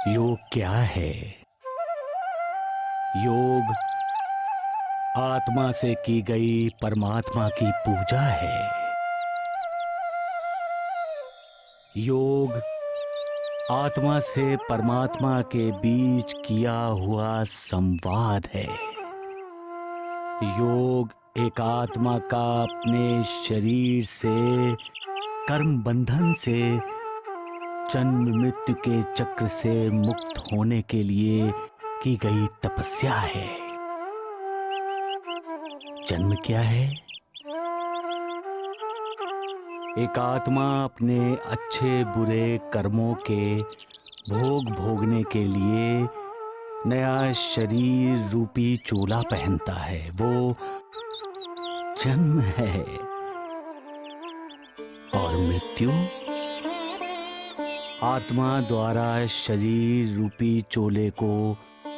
योग क्या है? योग आत्मा से की गई परमात्मा की पूजा है। योग आत्मा से परमात्मा के बीच किया हुआ संवाद है। योग एक आत्मा का अपने शरीर से, कर्म बंधन से, जन्म मृत्यु के चक्र से मुक्त होने के लिए की गई तपस्या है। जन्म क्या है? एक आत्मा अपने अच्छे बुरे कर्मों के भोग भोगने के लिए नया शरीर रूपी चोला पहनता है, वो जन्म है। और मृत्यु आत्मा द्वारा शरीर रूपी चोले को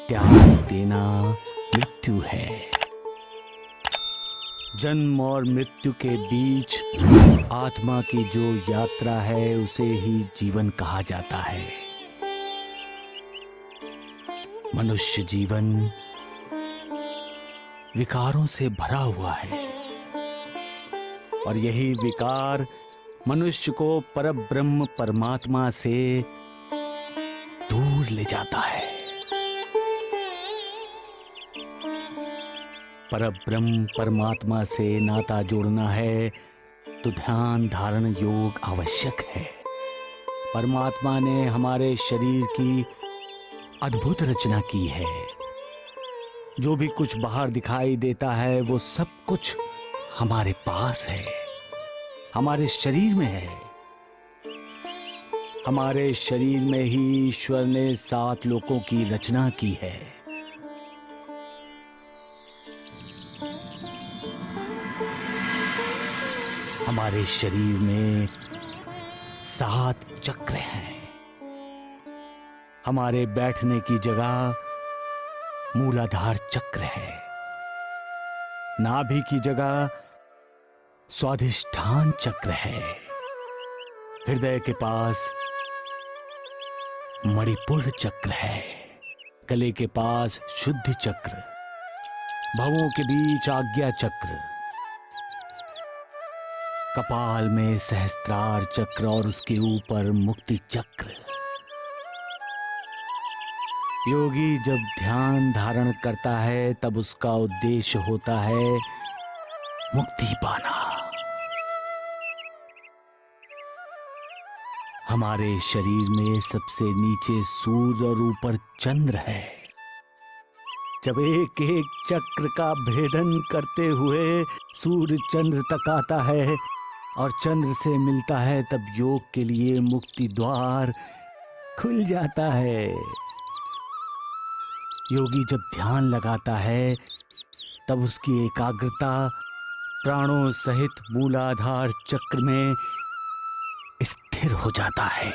त्याग देना मृत्यु है। जन्म और मृत्यु के बीच आत्मा की जो यात्रा है उसे ही जीवन कहा जाता है। मनुष्य जीवन विकारों से भरा हुआ है और यही विकार मनुष्य को परब्रह्म परमात्मा से दूर ले जाता है। परब्रह्म परमात्मा से नाता जोड़ना है तो ध्यान धारण योग आवश्यक है। परमात्मा ने हमारे शरीर की अद्भुत रचना की है। जो भी कुछ बाहर दिखाई देता है वो सब कुछ हमारे पास है, हमारे शरीर में है। हमारे शरीर में ही ईश्वर ने 7 लोकों की रचना की है। हमारे शरीर में 7 चक्र हैं। हमारे बैठने की जगह मूलाधार चक्र है। नाभि की जगह स्वाधिष्ठान चक्र है। हृदय के पास मणिपुर चक्र है। गले के पास शुद्ध चक्र, भवों के बीच आज्ञा चक्र, कपाल में सहस्त्रार चक्र और उसके ऊपर मुक्ति चक्र। योगी जब ध्यान धारण करता है तब उसका उद्देश्य होता है मुक्ति पाना। हमारे शरीर में सबसे नीचे सूर्य और ऊपर चंद्र है। जब एक एक चक्र का भेदन करते हुए सूर्य चंद्र तक आता है और चंद्र से मिलता है तब योग के लिए मुक्ति द्वार खुल जाता है। योगी जब ध्यान लगाता है तब उसकी एकाग्रता प्राणों सहित मूलाधार चक्र में स्थिर हो जाता है।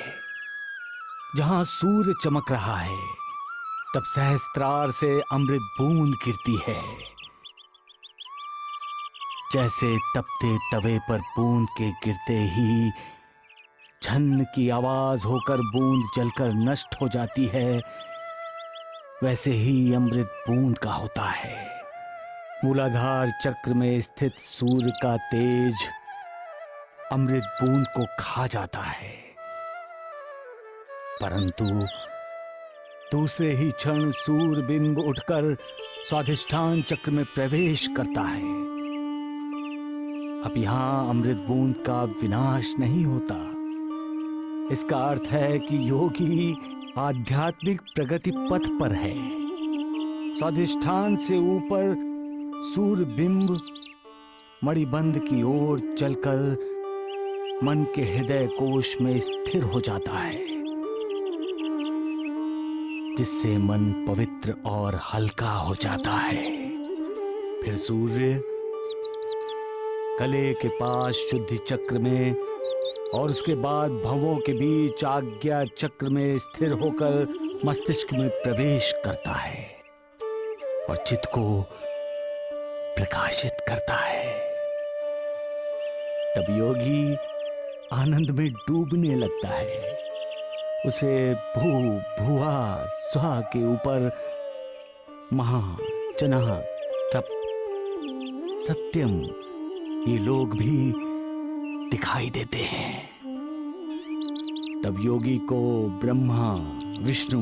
जहां सूर्य चमक रहा है तब सहस्त्रार से अमृत बूंद गिरती है। जैसे तपते तवे पर बूंद के गिरते ही झन की आवाज होकर बूंद जलकर नष्ट हो जाती है, वैसे ही अमृत बूंद का होता है। मूलाधार चक्र में स्थित सूर्य का तेज अमृत बूंद को खा जाता है, परंतु दूसरे ही क्षण सूर्य बिंब उठकर स्वाधिष्ठान चक्र में प्रवेश करता है। अब यहां अमृत बूंद का विनाश नहीं होता। इसका अर्थ है कि योगी आध्यात्मिक प्रगति पथ पर है। स्वाधिष्ठान से ऊपर सूर्य बिंब मणिबंध की ओर चलकर मन के हृदय कोश में स्थिर हो जाता है, जिससे मन पवित्र और हल्का हो जाता है। फिर सूर्य गले के पास शुद्धि चक्र में और उसके बाद भवों के बीच आज्ञा चक्र में स्थिर होकर मस्तिष्क में प्रवेश करता है और चित्त को प्रकाशित करता है। तब योगी आनंद में डूबने लगता है। उसे भू भुआ स्वा के ऊपर महा चना तप सत्यम ये लोग भी दिखाई देते हैं। तब योगी को ब्रह्मा विष्णु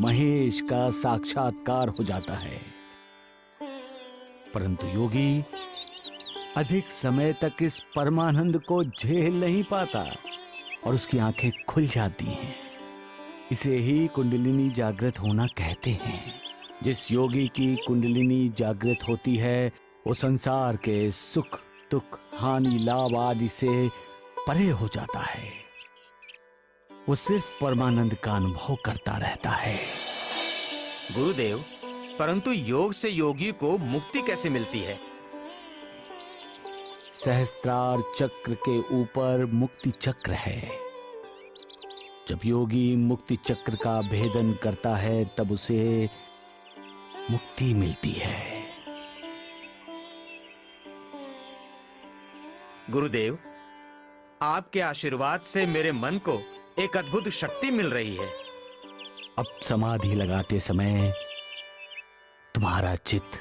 महेश का साक्षात्कार हो जाता है। परंतु योगी अधिक समय तक इस परमानंद को झेल नहीं पाता और उसकी आंखें खुल जाती हैं। इसे ही कुंडलिनी जागृत होना कहते हैं। जिस योगी की कुंडलिनी जागृत होती है वो संसार के सुख दुख हानि लाभ आदि से परे हो जाता है। वो सिर्फ परमानंद का अनुभव करता रहता है। गुरुदेव, परंतु योग से योगी को मुक्ति कैसे मिलती है? सहस्त्रार चक्र के ऊपर मुक्ति चक्र है। जब योगी मुक्ति चक्र का भेदन करता है तब उसे मुक्ति मिलती है। गुरुदेव, आपके आशीर्वाद से मेरे मन को एक अद्भुत शक्ति मिल रही है। अब समाधि लगाते समय तुम्हारा चित्त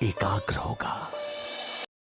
एकाग्र होगा।